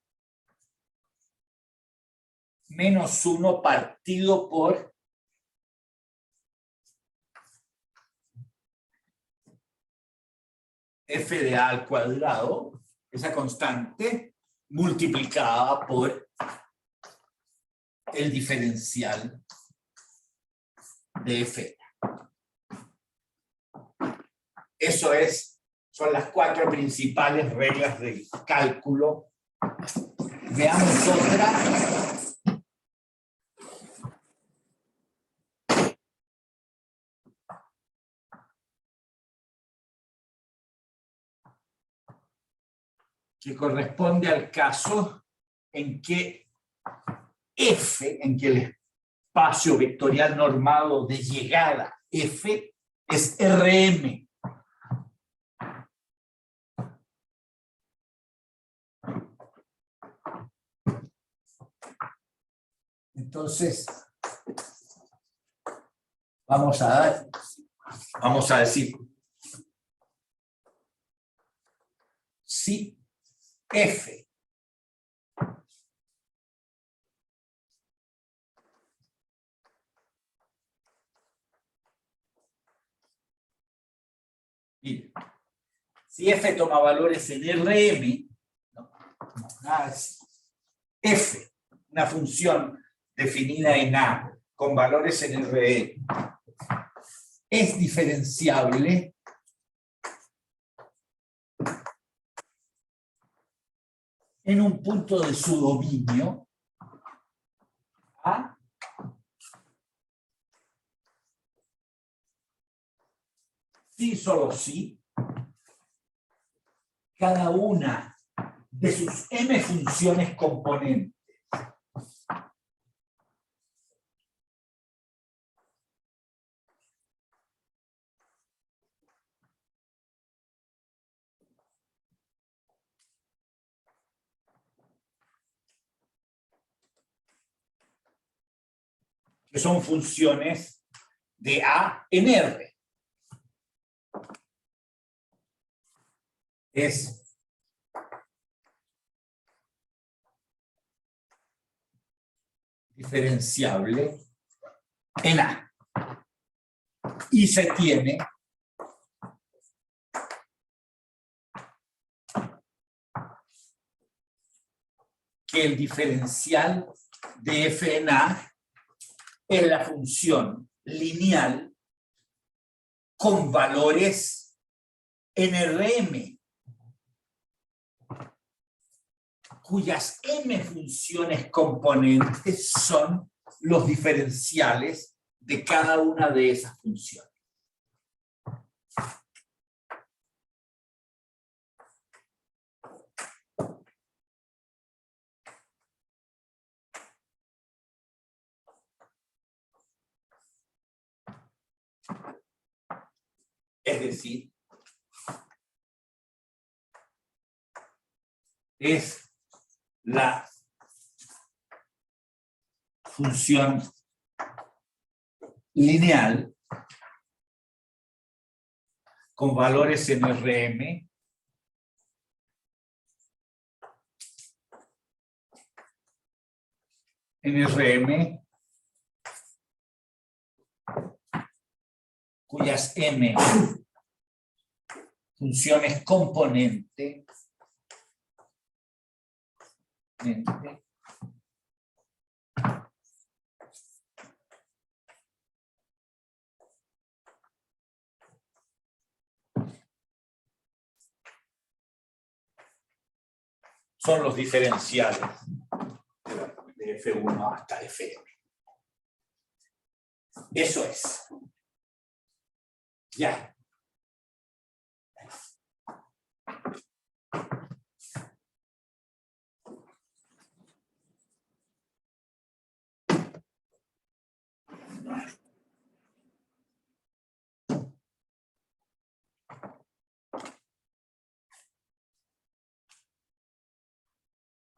[SPEAKER 1] menos 1 partido por F de A al cuadrado, esa constante multiplicada por el diferencial de F. Eso son las 4 principales reglas del cálculo. Veamos otra. Que corresponde al caso en que F, en que el espacio vectorial normado de llegada F es Rm. Entonces, vamos a decir, si F si F toma valores en Rm, F, una función definida en A con valores en Rm, es diferenciable en un punto de su dominio A si solo si cada una de sus m funciones componentes que son funciones de A en R. Es diferenciable en A. Y se tiene que el diferencial de f en A es la función lineal con valores en Rm, cuyas m funciones componentes son los diferenciales de cada una de esas funciones. es decir, es la función lineal con valores en Rm cuyas m funciones componente son los diferenciales de F1 hasta Fm. Eso es. Ya.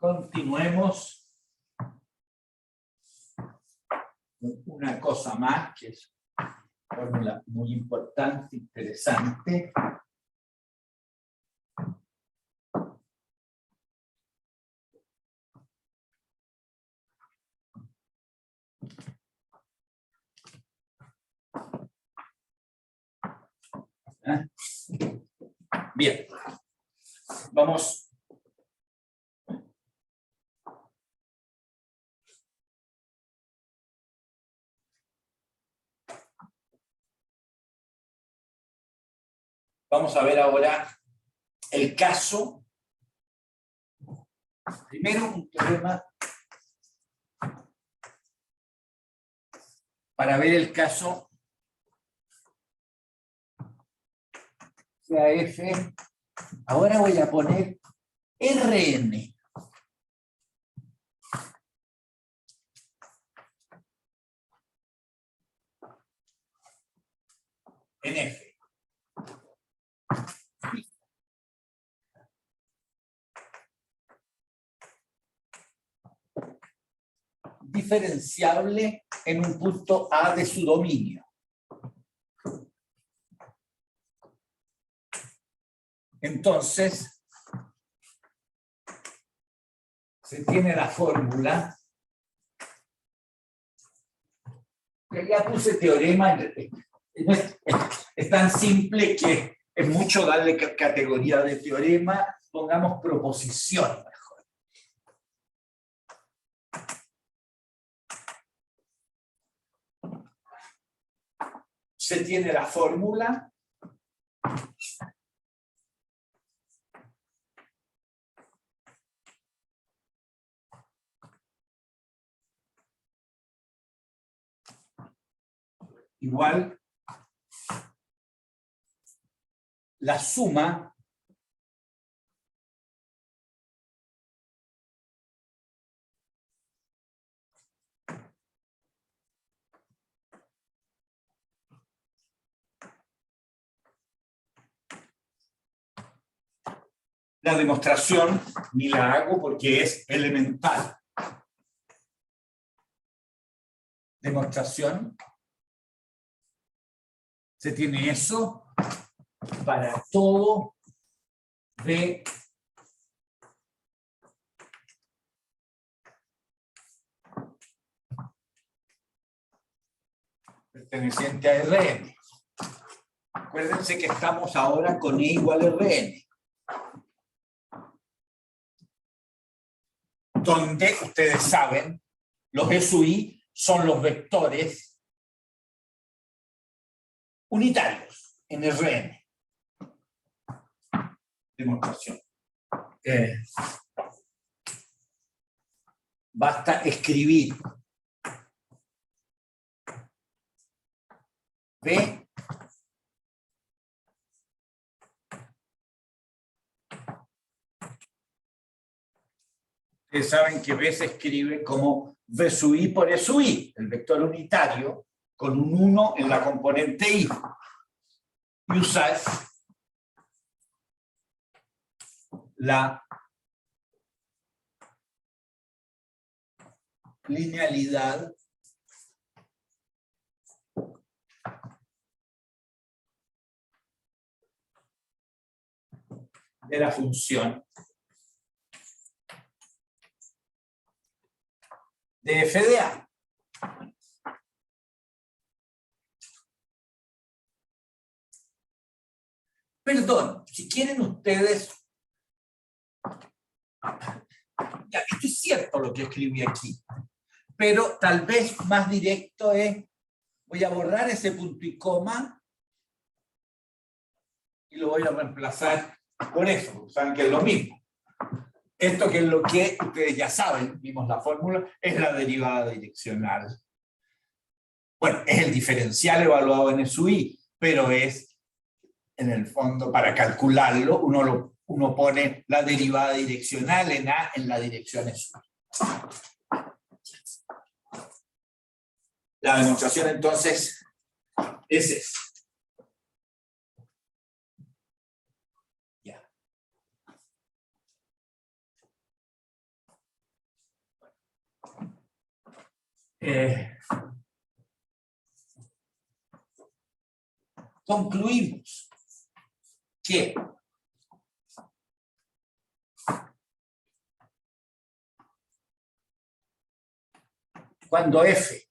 [SPEAKER 1] Continuemos con una cosa más que es una fórmula muy importante, interesante. Bien, vamos. Vamos a ver ahora el caso. Primero un teorema para ver el caso CAF. Ahora voy a poner Rn. En F. Diferenciable en un punto A de su dominio. Entonces, se tiene la fórmula, que ya puse teorema, es tan simple que es mucho darle categoría de teorema, pongamos proposición mejor. Se tiene la fórmula. Igual la suma la demostración ni la hago porque es elemental. Demostración. Se tiene eso para todo V perteneciente a Rn. Acuérdense que estamos ahora con E igual a Rn. Donde ustedes saben, los SUI son los vectores unitarios en Rn. Demostración. Basta escribir V ustedes saben que V se escribe como V sub I por E sub I, el vector unitario, con un 1 en la componente I. y usar la linealidad de la función de f de A. Perdón, si quieren ustedes... Ya, esto es cierto lo que escribí aquí, pero tal vez más directo es, voy a borrar ese punto y coma y lo voy a reemplazar por eso, saben que es lo mismo. Esto que es lo que ustedes ya saben, vimos la fórmula, es la derivada direccional. Bueno, es el diferencial evaluado en SUI, pero es, en el fondo, para calcularlo, uno pone la derivada direccional en A en la dirección SUI. La demostración, entonces, es esa. Ya. Concluimos que cuando F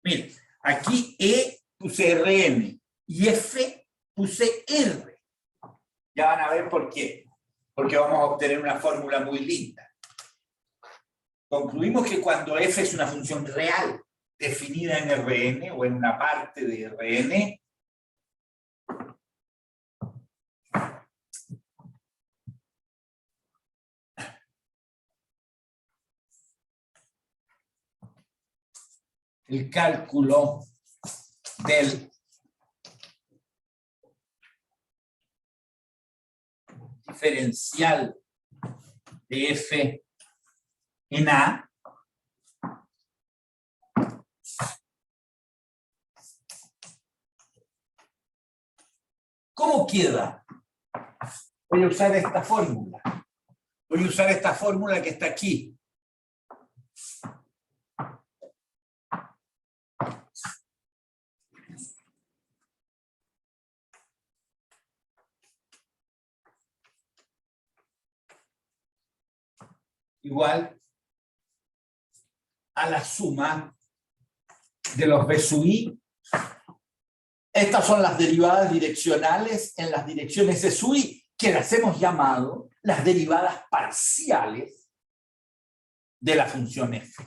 [SPEAKER 1] miren, aquí E puse Rn y F puse R. Ya van a ver por qué. Porque vamos a obtener una fórmula muy linda. Concluimos que cuando F es una función real definida en Rn o en una parte de Rn, el cálculo del diferencial de F en A ¿cómo queda? Voy a usar esta fórmula. Voy a usar esta fórmula que está aquí. Igual a la suma de los B sub I. Estas son las derivadas direccionales en las direcciones de sub I, que las hemos llamado las derivadas parciales de la función f.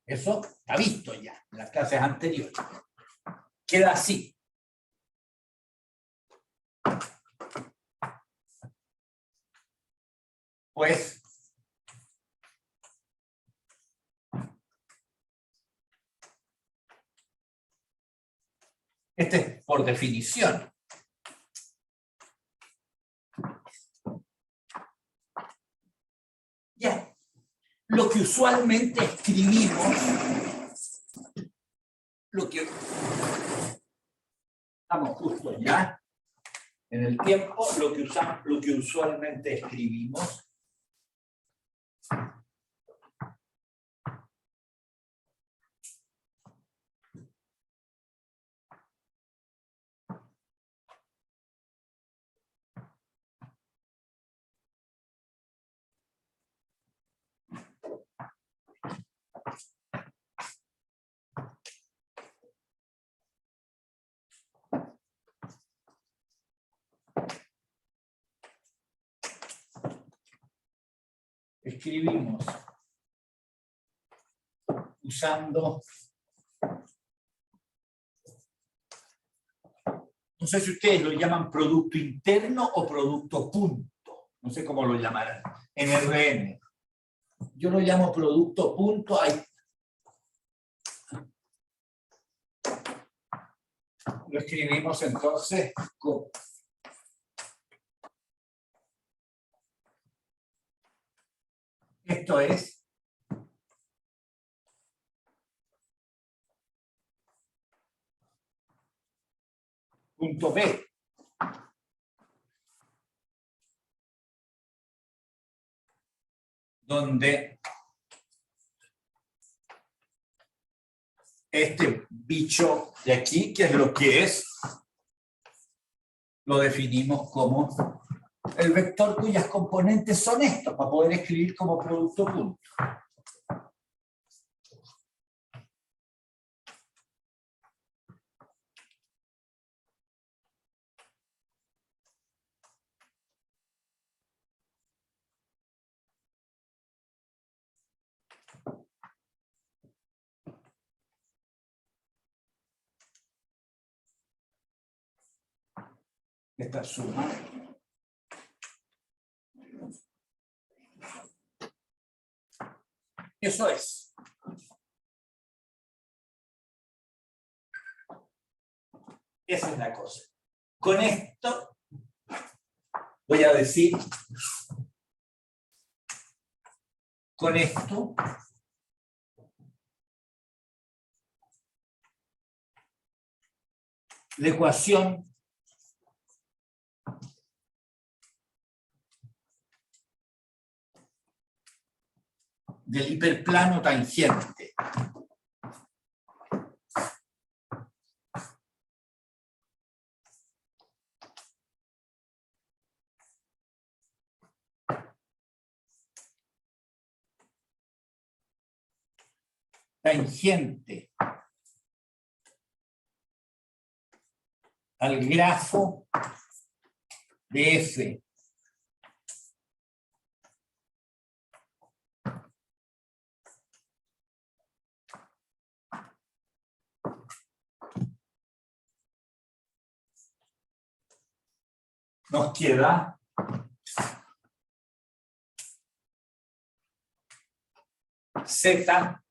[SPEAKER 1] Eso está visto ya en las clases anteriores. Queda así. Pues este es por definición. Ya. Lo que usualmente escribimos, estamos justo ya en el tiempo, lo que usualmente escribimos usando, no sé si ustedes lo llaman producto interno o producto punto, no sé cómo lo llamarán, en Rn. Yo lo llamo producto punto, lo escribimos entonces como Esto es punto B. Donde este bicho de aquí, que es lo que es, lo definimos como el vector cuyas componentes son estos, para poder escribir como producto punto. Esta suma eso es. Esa es la cosa. Con esto voy a decir, con esto la ecuación del hiperplano tangente al grafo de F nos queda Z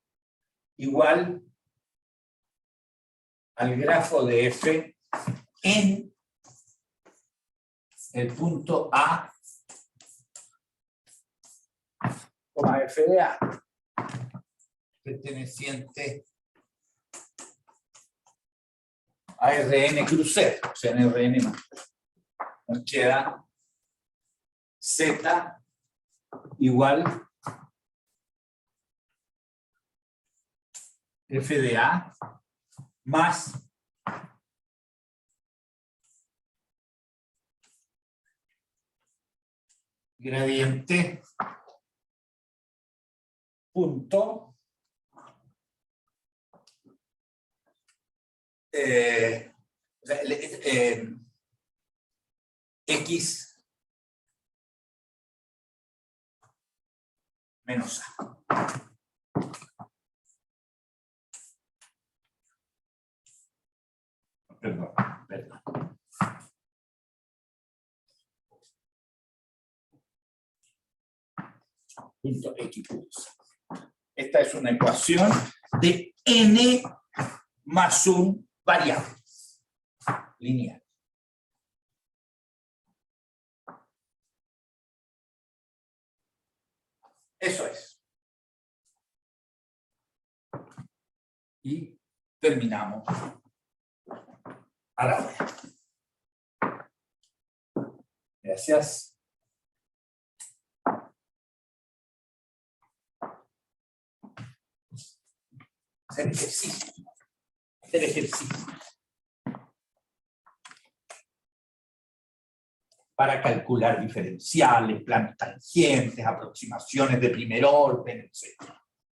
[SPEAKER 1] igual al grafo de F en el punto A, F de A, perteneciente a Rn crucero, o sea, en Rn más. Nos queda Z igual F de A más gradiente punto X menos A. Perdón. Punto X punto Z. Esta es una ecuación de n más un variable lineal. Eso es. Y terminamos a la hora. Gracias. Hacer ejercicio. Hacer ejercicio. Para calcular diferenciales, planos tangentes, aproximaciones de primer orden, etc.